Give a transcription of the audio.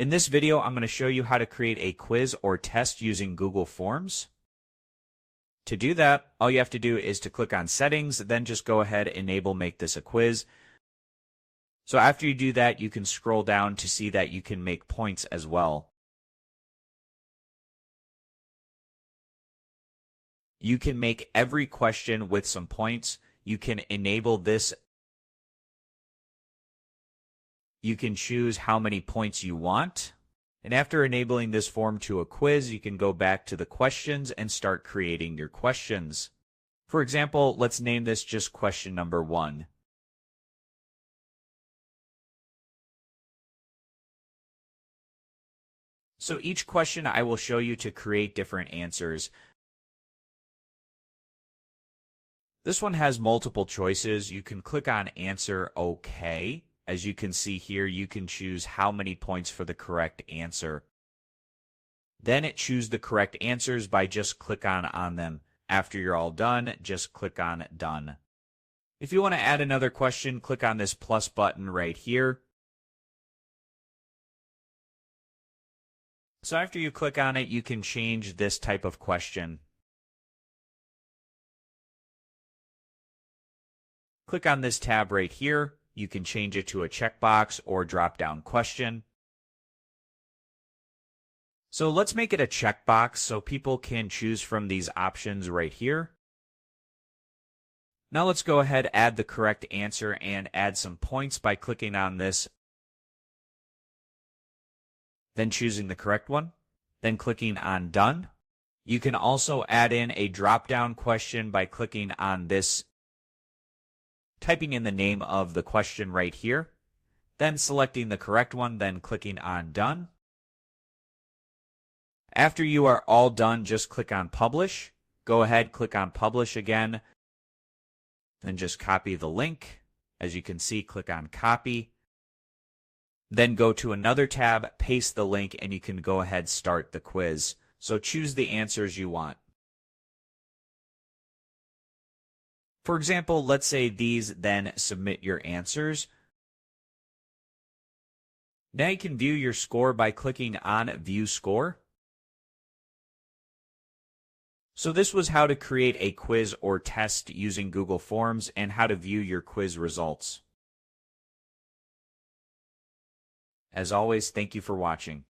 In this video, I'm going to show you how to create a quiz or test using Google Forms. To do that, all you have to do is to click on Settings, then just go ahead and enable Make This a Quiz. So after you do that, you can scroll down to see that you can make points as well. You can make every question with some points. You can enable this. You can choose how many points you want. And after enabling this form to a quiz, you can go back to the questions and start creating your questions. For example, let's name this just question number 1. So each question I will show you to create different answers. This one has multiple choices. You can click on Answer OK. As you can see here, you can choose how many points for the correct answer. Then choose the correct answers by just click on them. After you're all done, just click on Done. If you want to add another question, click on this plus button right here. So after you click on it, you can change this type of question. Click on this tab right here. You can change it to a checkbox or drop-down question. So let's make it a checkbox so people can choose from these options right here. Now let's go ahead, add the correct answer, and add some points by clicking on this. Then choosing the correct one. Then clicking on Done. You can also add in a drop-down question by clicking on this, typing in the name of the question right here, then selecting the correct one, then clicking on Done. After you are all done, just click on Publish. Go ahead, click on Publish again, then just copy the link. As you can see, click on Copy. Then go to another tab, paste the link, and you can go ahead, start the quiz. So choose the answers you want. For example, let's say these, then submit your answers. Now you can view your score by clicking on View Score. So this was how to create a quiz or test using Google Forms and how to view your quiz results. As always, thank you for watching.